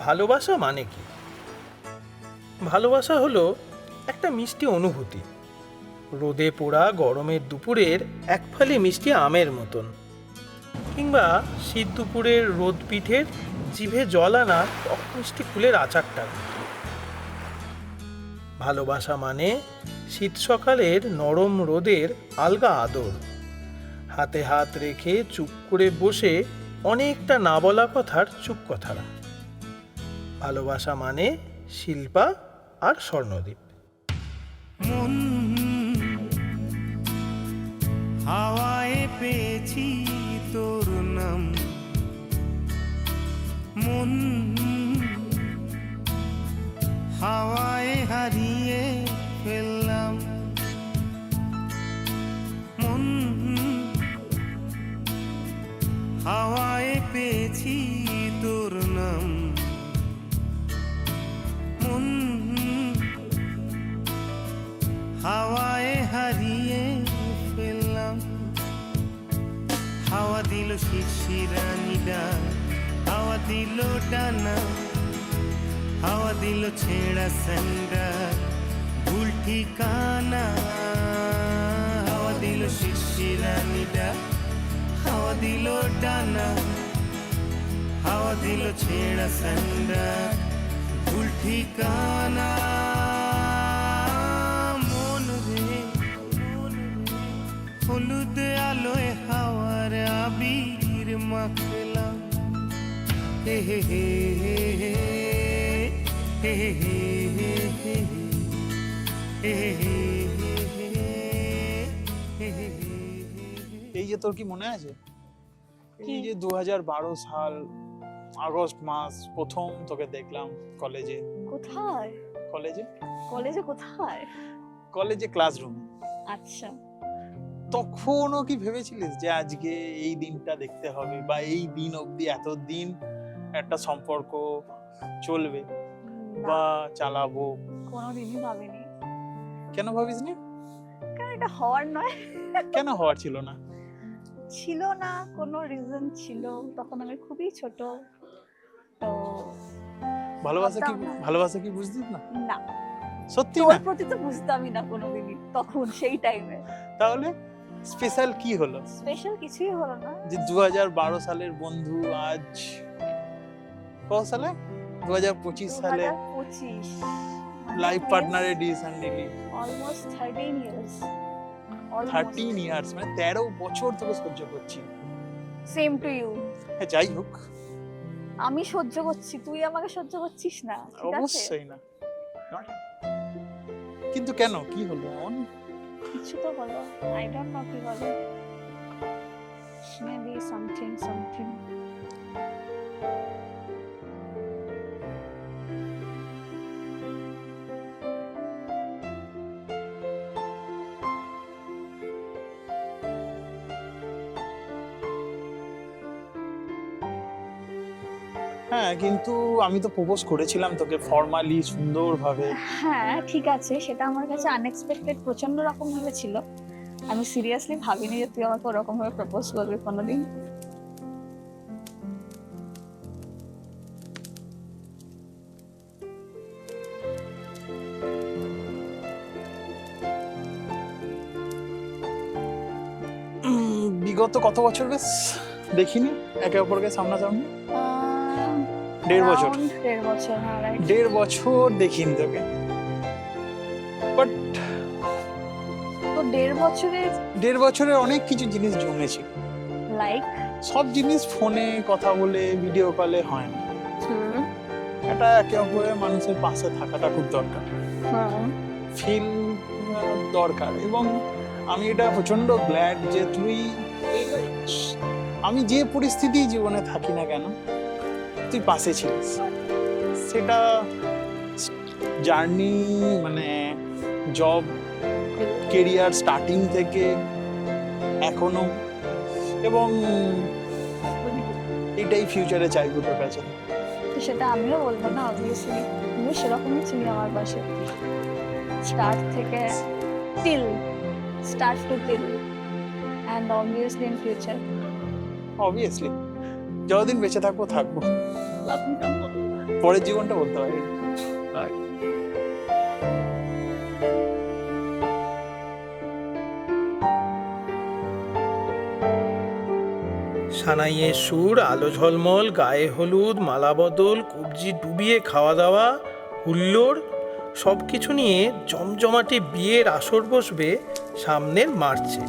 ভালোবাসা মানে কি? ভালোবাসা হলো একটা মিষ্টি অনুভূতি, রোদে পোড়া গরমের দুপুরের এক ফালি মিষ্টি আমের মতন, কিংবা শীত দুপুরের রোদ পিঠের জিভে জল আনা টক মিষ্টি ফুলের আচারটা। ভালোবাসা মানে শীত সকালের নরম রোদের আলগা আদর, হাতে হাত রেখে চুপ করে বসে অনেকটা না বলা কথার চুপ কথারা। ভালোবাসা মানে শিল্পা আর স্বর্ণদ্বীপ। মন হাওয়ায় পেয়েছি তোর নাম, মন হাওয়ায় হারিয়ে ফেললাম, মন হাওয়ায় পেয়েছি তোর নাম, মন হাওয়ায় হারিয়ে ফেললাম। হাওয়া দিল শিশিরানি ডাক, হাওয়া দিল ডানা, হাওয়া দিল ছেঁড়া স্যান্ডেল ভুল ঠিকানা। হাওয়া দিল শিশিরানি ডাক, হাওয়া দিল ডানা, হাওয়া দিল ছেঁড়া স্যান্ডেল ভুল ঠিকানা। হলুদ আলোয় হাওয়ার আবির মাখলাম, হে হে হে হে হে হে হে হে। এই যে তোর কি মনে আছে, এই যে 2012 সাল আগস্ট মাস প্রথম তোকে দেখলাম কলেজে। কোথায়? কলেজে কলেজে কোথায়? কলেজে ক্লাসরুমে। আচ্ছা, তখনও কি ভেবেছিলিস যে আজকে এই দিনটা দেখতে হবে, বা এই দিন অবধি এতদিন একটা সম্পর্ক চলবে বা চালাবো? কোনোদিনই ভাবিনি। কেন ভাবিসনি? কারণ এটা হওয়ার নয়। কেন হওয়ার ছিল না? ছিল না, কোনো রিজন ছিল। তখন আমি খুবই ছোট, তো ভালোবাসা কি বুঝতিস না? না, সত্যি তোর না? প্রতি তো বুঝতামই না কোনোদিনই তখন, সেই টাইমে। তাহলে স্পেশাল কি হলো স্পেশাল কিছুই হলো না। যে 2012 সালের বন্ধু আজ কত সালে, 2025 সালে 2025 লাইফ পার্টনারের ডিসিশন নিলি। Almost 13 years. 13 ইয়ার্স, মানে 13 বছর তোকে সহ্য করছি। Same to you. হ্যাঁ, যাই হোক, আমি সহ্য করছি, তুই আমাকে সহ্য করছিস না, ঠিক আছে? অবশ্যই না। কিন্তু কেন, কি হলো এমন? কিছু তো বলো, আই ডোন্ট নো কি বলো। Maybe something. হ্যাঁ, কিন্তু আমি তো প্রপোজ করেছিলাম তোকে ফর্মালি, সুন্দরভাবে। হ্যাঁ ঠিক আছে, সেটা আমার কাছে আনএক্সপেক্টেড প্রচন্ড রকম ভাবে ছিল। আমি সিরিয়াসলি ভাবিনি যে তুই আমাকে ওরকম ভাবে প্রপোজ করবি কোনোদিন। বিগত কত বছর বেশ দেখিনি একে অপরকে সামনাসামনি। 1.5 বছর। 1.5 বছর, হ্যাঁ রাইট। 1.5 বছর দেখিনি তোকে, বাট তো 1.5 বছরে 1.5 বছরে অনেক কিছু জিনিস জমেছে। লাইক সব জিনিস ফোনে কথা বলে, ভিডিও কলে হয় না। এটা একে অপরের মানুষের পাশে থাকাটা খুব দরকার, ফিল দরকার। এবং আমি এটা প্রচন্ড গ্ল্যাড যে তুই, আমি যে পরিস্থিতি জীবনে থাকি না কেন, তুই পাশে ছিলিস। সেটা জার্নি, মানে জব কেরিয়ার স্টার্টিং থেকে এখনো, এবং এটাই ফিউচারে চাইবো তোর কাছে। তো সেটা আমিও বলবো না, অবভিয়াসলি তুমিও সেরকমই ছিলি আমার পাশে, স্টার্ট থেকে till, start to till, and obviously in future. Obviously যতদিন বেঁচে থাকবো। Love you. পরের জীবনটা বলতে পারি। সানাইয়ের সুর, আলো ঝলমল, গায়ে হলুদ, মালা বদল, কবজি ডুবিয়ে খাওয়া দাওয়া, হুল্লোড় সব কিছু নিয়ে জমজমাটি বিয়ের আসর বসবে সামনের মার্চে।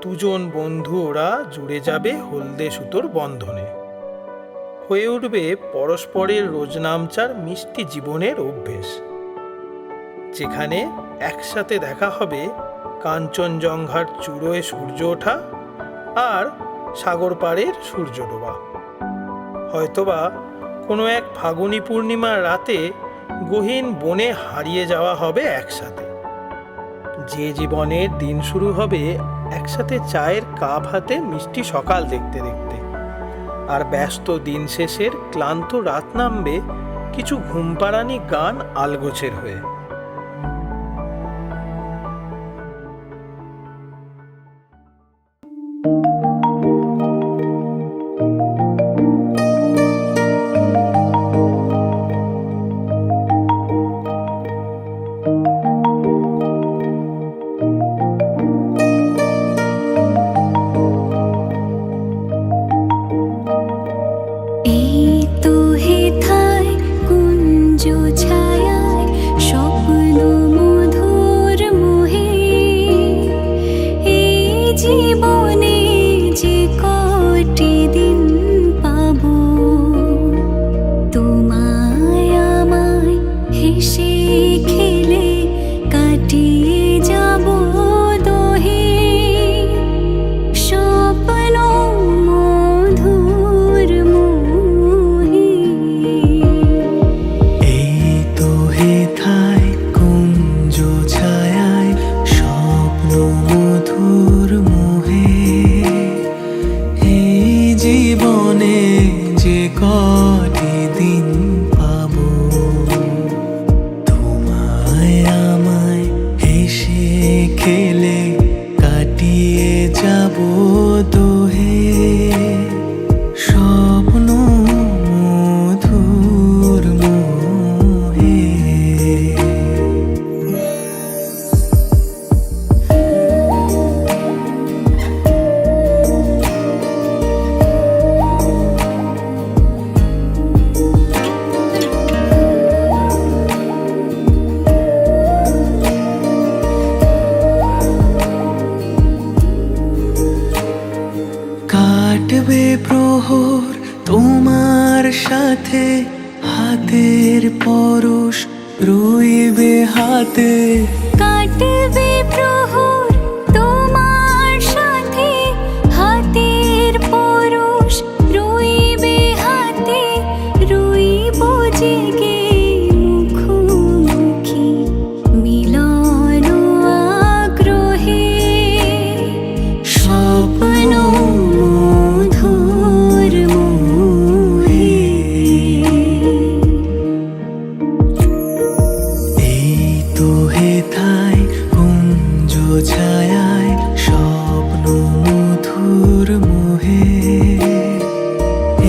দুজন বন্ধু ওরা জুড়ে যাবে হলদে সুতোর বন্ধনে, হয়ে উঠবে পরস্পরের রোজনামচার মিষ্টি জীবনের অভ্যেস, যেখানে একসাথে দেখা হবে কাঞ্চনজঙ্ঘার চূড়োয় সূর্য ওঠা আর সাগর পাড়ের সূর্য ডোবা। হয়তোবা কোনো এক ফাগুনি পূর্ণিমার রাতে গহীন বনে হারিয়ে যাওয়া হবে একসাথে। যে জীবনের দিন শুরু হবে একসাথে চায়ের কাপ হাতে মিষ্টি সকাল দেখতে দেখতে, আর ব্যস্ত দিন শেষের ক্লান্ত রাত নামবে কিছু ঘুমপাড়ানি গান আলগোছের হয়ে। কাটবে প্রহর তোমার সাথে, হাতের পরশ রইবে হাতে। কাটবে প্রহর তোমার সাথে, হাতের পরশ রইবে হাতে। রইব জেগে মুখোমুখি মিলন আগ্রহে। স্বপ্ন মধুর মোহে। এই তো হেথায় কুঞ্জ ছায়ায় স্বপ্ন মধুর মোহে।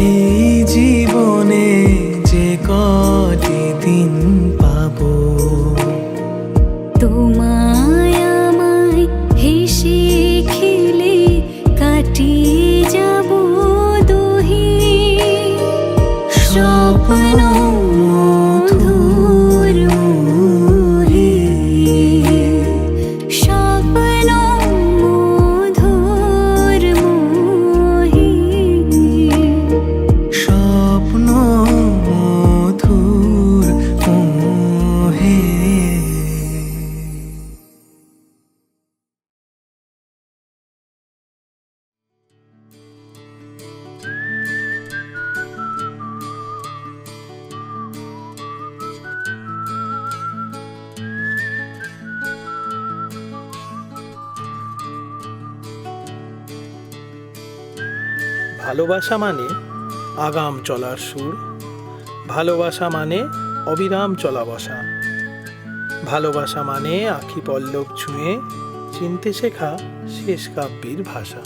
এই জীবনে যে কটি দিন পাবো, তোমায় আমায় হেসে খেলে কাটিয়ে যাব দুহি। স্বপ্ন মধুর মোহে। স্বপ্ন মধুর মোহে। স্বপ্ন মধুর মোহে। ভালোবাসা মানে আগাম চলার সুর, ভালোবাসা মানে অবিরাম চলা বসা, ভালোবাসা মানে আখি পল্লব ছুঁয়ে চিনতে শেখা শেষ কাব্যের ভাষা।